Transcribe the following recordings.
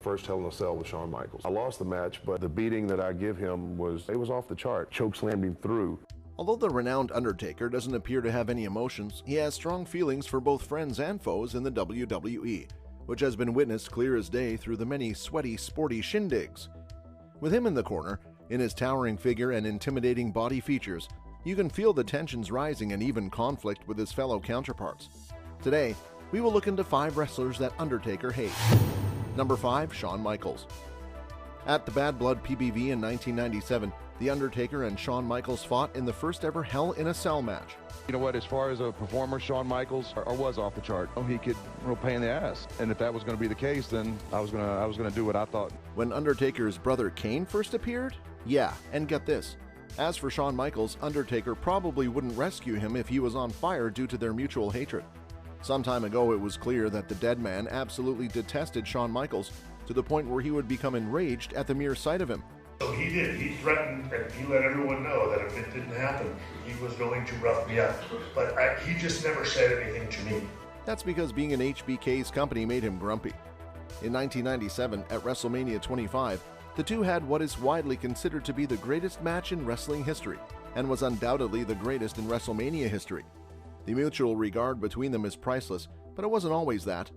first Hell in a Cell with Shawn Michaels. I lost the match, but the beating that I give him was off the chart. Chokeslammed him through. Although the renowned Undertaker doesn't appear to have any emotions, he has strong feelings for both friends and foes in the WWE, which has been witnessed clear as day through the many sweaty, sporty shindigs. With him in the corner, in his towering figure and intimidating body features, you can feel the tensions rising and even conflict with his fellow counterparts. Today, we will look into 5 wrestlers that Undertaker hates. Number 5. Shawn Michaels. At the Bad Blood PBV in 1997, The Undertaker and Shawn Michaels fought in the first ever Hell in a Cell match. You know what, as far as a performer, Shawn Michaels was off the chart. He could real pain in the ass. And if that was going to be the case, then I was going to do what I thought. When Undertaker's brother Kane first appeared? Yeah, and get this. As for Shawn Michaels, Undertaker probably wouldn't rescue him if he was on fire due to their mutual hatred. Some time ago, it was clear that the dead man absolutely detested Shawn Michaels to the point where he would become enraged at the mere sight of him. So he did. He threatened and he let everyone know that if it didn't happen, he was going to rough me up. But he just never said anything to me. That's because being in HBK's company made him grumpy. In 1997, at WrestleMania 25, the two had what is widely considered to be the greatest match in wrestling history, and was undoubtedly the greatest in WrestleMania history. The mutual regard between them is priceless, but it wasn't always that.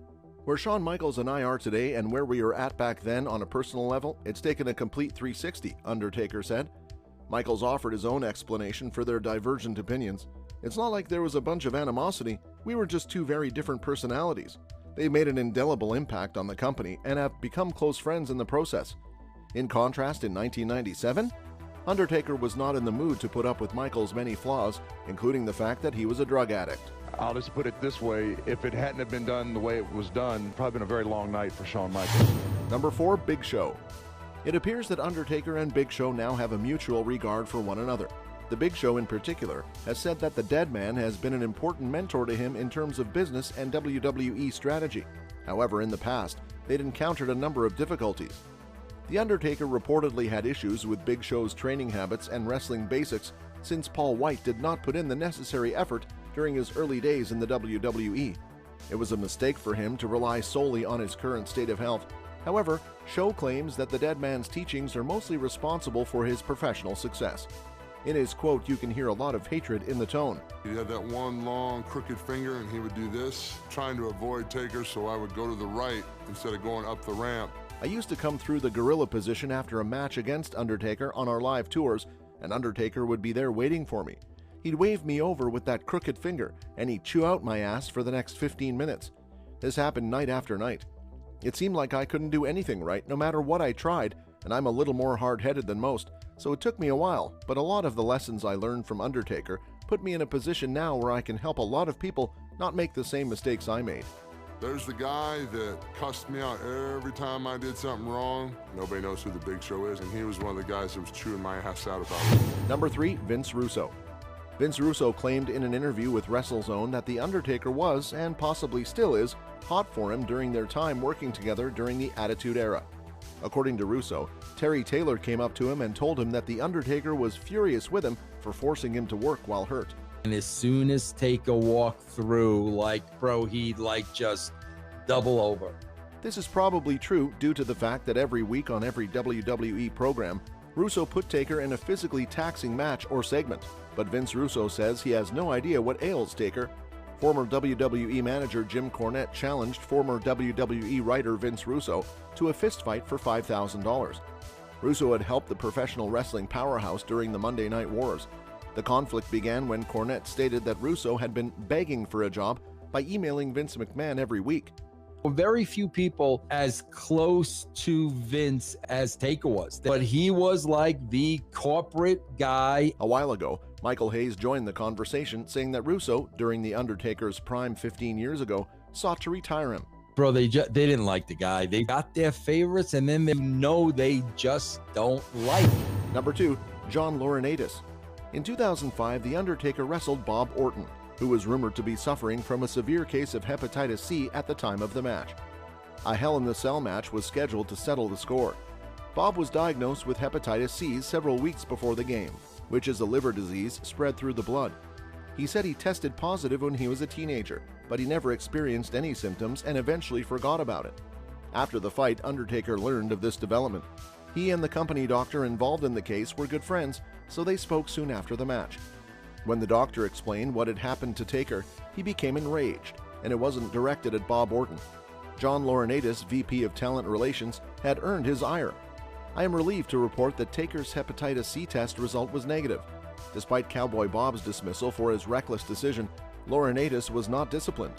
Where Shawn Michaels and I are today and where we were at back then on a personal level, it's taken a complete 360, Undertaker said. Michaels offered his own explanation for their divergent opinions. It's not like there was a bunch of animosity, we were just two very different personalities. They made an indelible impact on the company and have become close friends in the process. In contrast, in 1997, Undertaker was not in the mood to put up with Michaels' many flaws, including the fact that he was a drug addict. I'll just put it this way, if it hadn't have been done the way it was done, probably been a very long night for Shawn Michaels. Number 4. Big Show. It appears that Undertaker and Big Show now have a mutual regard for one another. The Big Show in particular has said that the dead man has been an important mentor to him in terms of business and WWE strategy. However, in the past, they'd encountered a number of difficulties. The Undertaker reportedly had issues with Big Show's training habits and wrestling basics since Paul White did not put in the necessary effort during his early days in the WWE. It was a mistake for him to rely solely on his current state of health. However, Show claims that the dead man's teachings are mostly responsible for his professional success. In his quote, you can hear a lot of hatred in the tone. He had that one long crooked finger and he would do this, trying to avoid Taker, so I would go to the right instead of going up the ramp. I used to come through the gorilla position after a match against Undertaker on our live tours, and Undertaker would be there waiting for me. He'd wave me over with that crooked finger, and he'd chew out my ass for the next 15 minutes. This happened night after night. It seemed like I couldn't do anything right, no matter what I tried, and I'm a little more hard-headed than most, so it took me a while, but a lot of the lessons I learned from Undertaker put me in a position now where I can help a lot of people not make the same mistakes I made. There's the guy that cussed me out every time I did something wrong. Nobody knows who the Big Show is, and he was one of the guys that was chewing my ass out about it. Number 3. Vince Russo. Vince Russo claimed in an interview with WrestleZone that The Undertaker was, and possibly still is, hot for him during their time working together during the Attitude Era. According to Russo, Terry Taylor came up to him and told him that The Undertaker was furious with him for forcing him to work while hurt. And as soon as Taker walked through, bro, he'd just double over. This is probably true due to the fact that every week on every WWE program, Russo put Taker in a physically taxing match or segment, but Vince Russo says he has no idea what ails Taker. Former WWE manager Jim Cornette challenged former WWE writer Vince Russo to a fistfight for $5,000. Russo had helped the professional wrestling powerhouse during the Monday Night Wars. The conflict began when Cornette stated that Russo had been begging for a job by emailing Vince McMahon every week. Very few people as close to Vince as Taker was, but he was like the corporate guy. A while ago, Michael Hayes joined the conversation, saying that Russo, during The Undertaker's prime 15 years ago, sought to retire him. Bro, they didn't like the guy. They got their favorites, and then they just don't like. Number 2. John Laurinaitis. In 2005, The Undertaker wrestled Bob Orton, who was rumored to be suffering from a severe case of hepatitis C at the time of the match. A Hell in the Cell match was scheduled to settle the score. Bob was diagnosed with hepatitis C several weeks before the game, which is a liver disease spread through the blood. He said he tested positive when he was a teenager, but he never experienced any symptoms and eventually forgot about it. After the fight, Undertaker learned of this development. He and the company doctor involved in the case were good friends, so they spoke soon after the match. When the doctor explained what had happened to Taker, he became enraged, and it wasn't directed at Bob Orton. John Laurinaitis, VP of Talent Relations, had earned his ire. I am relieved to report that Taker's hepatitis C test result was negative. Despite Cowboy Bob's dismissal for his reckless decision, Laurinaitis was not disciplined.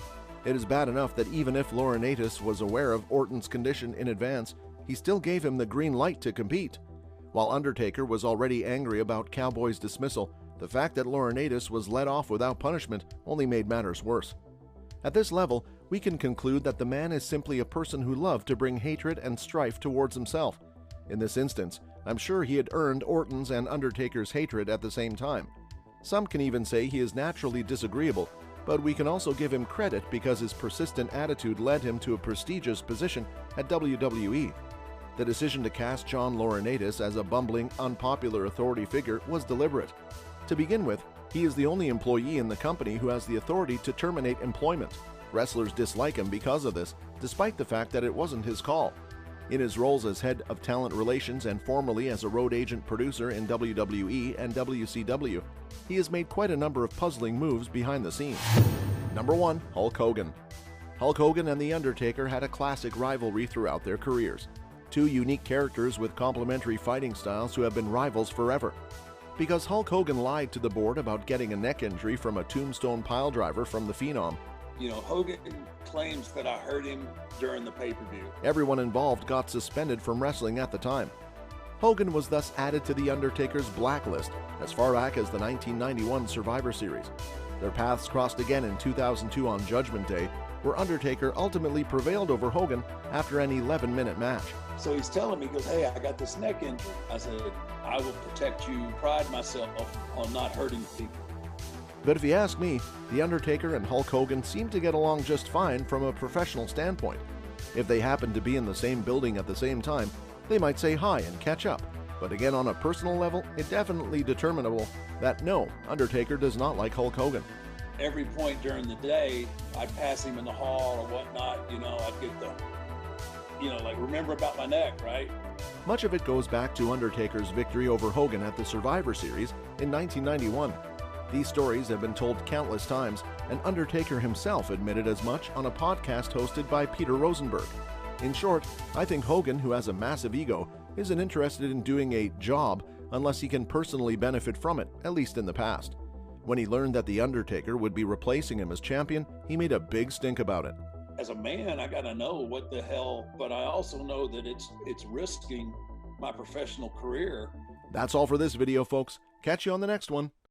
It is bad enough that even if Laurinaitis was aware of Orton's condition in advance, he still gave him the green light to compete. While Undertaker was already angry about Cowboy's dismissal, the fact that Laurinaitis was let off without punishment only made matters worse. At this level, we can conclude that the man is simply a person who loved to bring hatred and strife towards himself. In this instance, I'm sure he had earned Orton's and Undertaker's hatred at the same time. Some can even say he is naturally disagreeable, but we can also give him credit because his persistent attitude led him to a prestigious position at WWE. The decision to cast John Laurinaitis as a bumbling, unpopular authority figure was deliberate. To begin with, he is the only employee in the company who has the authority to terminate employment. Wrestlers dislike him because of this, despite the fact that it wasn't his call. In his roles as head of talent relations and formerly as a road agent producer in WWE and WCW, he has made quite a number of puzzling moves behind the scenes. Number 1. Hulk Hogan. Hulk Hogan and The Undertaker had a classic rivalry throughout their careers. Two unique characters with complementary fighting styles who have been rivals forever. Because Hulk Hogan lied to the board about getting a neck injury from a tombstone piledriver from the Phenom, Hogan claims that I hurt him during the pay-per-view. Everyone involved got suspended from wrestling at the time. Hogan was thus added to The Undertaker's blacklist as far back as the 1991 Survivor Series. Their paths crossed again in 2002 on Judgment Day, where Undertaker ultimately prevailed over Hogan after an 11-minute match. So he's telling me, he goes, hey, I got this neck injury. I said, I will protect you, pride myself on not hurting people. But if you ask me, The Undertaker and Hulk Hogan seem to get along just fine from a professional standpoint. If they happen to be in the same building at the same time, they might say hi and catch up. But again, on a personal level, it's definitely determinable that no, Undertaker does not like Hulk Hogan. Every point during the day, I'd pass him in the hall or whatnot, I'd get the, remember about my neck, right? Much of it goes back to Undertaker's victory over Hogan at the Survivor Series in 1991. These stories have been told countless times, and Undertaker himself admitted as much on a podcast hosted by Peter Rosenberg. In short, I think Hogan, who has a massive ego, isn't interested in doing a job unless he can personally benefit from it, at least in the past. When he learned that The Undertaker would be replacing him as champion, he made a big stink about it. As a man, I gotta know what the hell, but I also know that it's risking my professional career. That's all for this video, folks. Catch you on the next one.